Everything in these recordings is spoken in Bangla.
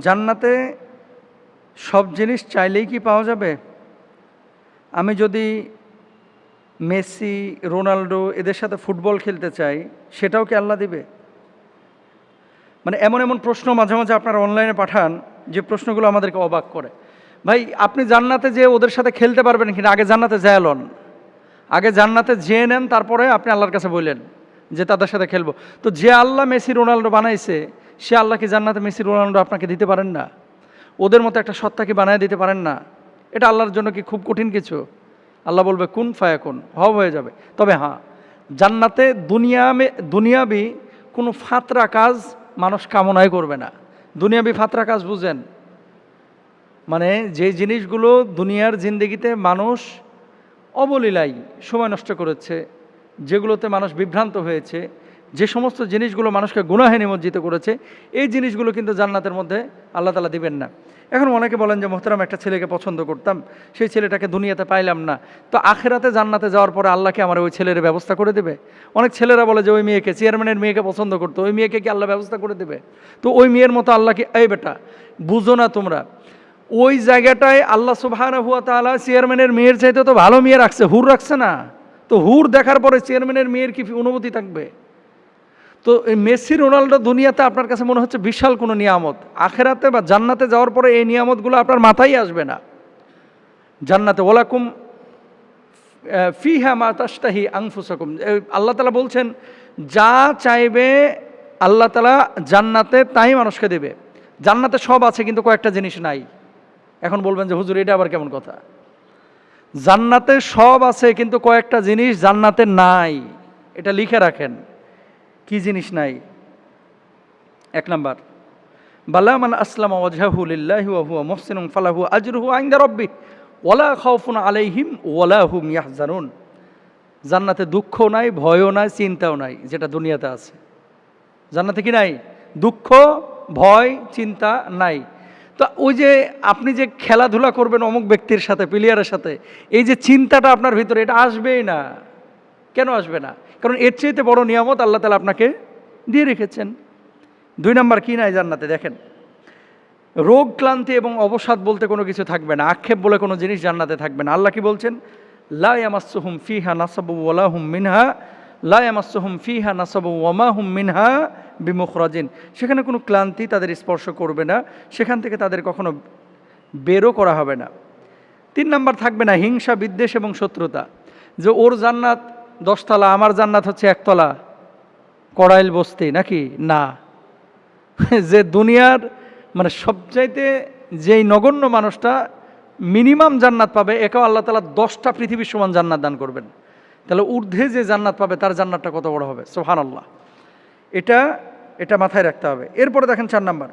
জান্নাতে সব জিনিস চাইলেই কি পাওয়া যাবে? আমি যদি মেসি, রোনাল্ডো এদের সাথে ফুটবল খেলতে চাই, সেটাও কি আল্লাহ দিবে? মানে এমন এমন প্রশ্ন মাঝে মাঝে আপনারা অনলাইনে পাঠান, যে প্রশ্নগুলো আমাদেরকে অবাক করে। ভাই, আপনি জান্নাতে যে ওদের সাথে খেলতে পারবেন কিনা আগে জান্নাতে যায় লন, আগে জান্নাতে যেয়ে নেন, তারপরে আপনি আল্লাহর কাছে বললেন যে তাদের সাথে খেলবো। তো যে আল্লাহ মেসি রোনাল্ডো বানাইছে, সে আল্লাহ কি জান্নাতে মেসি রোনাল্ডো আপনাকে দিতে পারেন না? ওদের মতো একটা সত্তা কি বানায় দিতে পারেন না? এটা আল্লাহর জন্য কি খুব কঠিন কিছু? আল্লাহ বলবে কুন ফায়াকুন, হয়ে যাবে। তবে হ্যাঁ, জান্নাতে দুনিয়াবি কোনো ফাতরা কাজ মানুষ কামনাই করবে না। দুনিয়াবি ফাতরা কাজ বুঝেন? মানে যে জিনিসগুলো দুনিয়ার জিন্দেগিতে মানুষ অবলীলায় সময় নষ্ট করেছে, যেগুলোতে মানুষ বিভ্রান্ত হয়েছে, যে সমস্ত জিনিসগুলো মানুষকে গুনাহে নিমজ্জিত করেছে, এই জিনিসগুলো কিন্তু জান্নাতের মধ্যে আল্লাহ তাআলা দিবেন না। এখন অনেকে বলেন যে মোহতারাম, একটা ছেলেকে পছন্দ করতাম, সেই ছেলেটাকে দুনিয়াতে পাইলাম না, তো আখেরাতে জান্নাতে যাওয়ার পরে আল্লাহকে আমার ওই ছেলের ব্যবস্থা করে দেবে? অনেক ছেলেরা বলে যে ওই মেয়েকে, চেয়ারম্যানের মেয়েকে পছন্দ করতো, ওই মেয়েকে কি আল্লাহ ব্যবস্থা করে দেবে? তো ওই মেয়ের মতো আল্লাহকে, এই বেটা বুঝো না তোমরা, ওই জায়গাটায় আল্লাহ সুবহানাহু ওয়া তাআলা চেয়ারম্যানের মেয়ের চাইতে তো ভালো মেয়ে রাখছে, হুর রাখছে না? তো হুর দেখার পরে চেয়ারম্যানের মেয়ের কি অনুভূতি থাকবে? তো এই মেসি রোনাল্ডো দুনিয়াতে আপনার কাছে মনে হচ্ছে বিশাল কোনো নিয়ামত, আখেরাতে বা জান্নাতে যাওয়ার পরে এই নিয়ামতগুলো আপনার মাথায় আসবে না। জান্নাতে ওয়ালাকুম ফিহা মা তাশতাহি আনফুসাকুম, আল্লাহ তাআলা বলছেন যা চাইবে আল্লাহ তাআলা জান্নাতে তাই মানুষকে দেবে। জান্নাতে সব আছে কিন্তু কয়েকটা জিনিস নাই। এখন বলবেন যে হুজুর, এটা আবার কেমন কথা? জান্নাতে সব আছে কিন্তু কয়েকটা জিনিস জান্নাতে নাই, এটা লিখে রাখেন। কি জিনিস নাই? এক নাম্বার, বালা মান আসলামা ওয়াজহাহু লিল্লাহি ওয়া হুয়া মুহসিনুন ফালাহু আজরুহু ইনদা রাব্বিহি ওয়ালা খাউফুন আলাইহিম ওয়ালা হুম ইয়াহজানুন। জান্নাতে দুঃখ নাই, ভয়ও নাই, চিন্তাও নাই, যেটা দুনিয়াতে আছে। জান্নাতে কি নাই? দুঃখ, ভয়, চিন্তা নাই। তো ওই যে আপনি যে খেলাধুলা করবেন অমুক ব্যক্তির সাথে, প্লেয়ারের সাথে, এই যে চিন্তাটা আপনার ভিতরে, এটা আসবেই না। কেন আসবে না? কারণ এর চাইতে বড় নিয়ামত আল্লাহ তাআলা আপনাকে দিয়ে রেখেছেন। দুই নাম্বার কি নাই জান্নাতে? দেখেন, রোগ ক্লান্তি এবং অবসাদ বলতে কোনো কিছু থাকবে না, আক্ষেপ বলে কোনো জিনিস জান্নাতে থাকবে না। আল্লাহ কি বলছেন? লা ইয়ামাসসুহুম ফিহা নাসাবু ওয়ালা হুম মিনহা, লা ইয়ামাসসুহুম ফিহা নাসাবু ওয়া মা হুম মিনহা বিমুখরাজিন। সেখানে কোনো ক্লান্তি তাদের স্পর্শ করবে না, সেখান থেকে তাদের কখনো বেরও করা হবে না। তিন নাম্বার থাকবে না হিংসা, বিদ্বেষ এবং শত্রুতা, যে ওর জান্নাত 10 তলা, আমার জান্নাত হচ্ছে 1 তলা, কড়াইল বস্তি নাকি না। যে দুনিয়ার মানে সবচাইতে যেই নগণ্য মানুষটা মিনিমাম জান্নাত পাবে, একেও আল্লাহ তাআলা 10টা পৃথিবীর সমান জান্নাত দান করবেন। তাহলে ঊর্ধ্বে যে জান্নাত পাবে তার জান্নাতটা কত বড় হবে! সুবহানাল্লাহ। এটা মাথায় রাখতে হবে। এরপরে দেখেন 4 নাম্বার,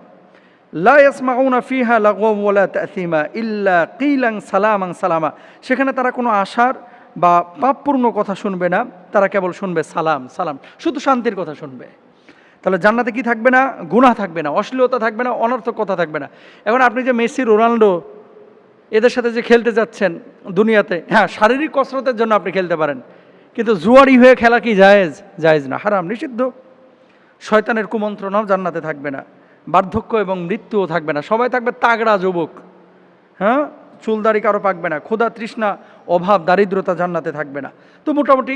লা ইয়াসমাউনা ফিহা লাগওয়া ওয়ালা তাসিমা ইল্লা কিলান সালামান সালামা। সেখানে তারা কোনো আশার বা পাপপূর্ণ কথা শুনবে না, তারা কেবল শুনবে সালাম সালাম, শুধু শান্তির কথা শুনবে। তাহলে জান্নাতে কি থাকবে না? গুনাহ থাকবে না, অশ্লীলতা থাকবে না, অনর্থক কথা থাকবে না। এখন আপনি যে মেসি, রোনাল্ডো এদের সাথে যে খেলতে যাচ্ছেন দুনিয়াতে, হ্যাঁ শারীরিক কসরতের জন্য আপনি খেলতে পারেন, কিন্তু জুয়ারি হয়ে খেলা কি জায়েজ? জায়েজ না, হারাম, নিষিদ্ধ। শয়তানের কুমন্ত্রণাও জান্নাতে থাকবে না, বার্ধক্য এবং মৃত্যুও থাকবে না, সবাই থাকবে তাগড়া যুবক। হ্যাঁ, চুলদারি কারো পাকবে না, ক্ষুধা তৃষ্ণা অভাব দারিদ্রতা জান্নাতে থাকবে না। তো মোটামুটি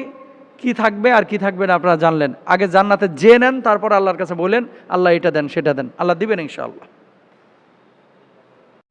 কি থাকবে আর কি থাকবে না আপনারা জানলেন। আগে জান্নাতে যে নেন, তারপর আল্লাহর কাছে বলেন আল্লাহ এটা দেন সেটা দেন, আল্লাহ দিবেন ইনশাআল্লাহ।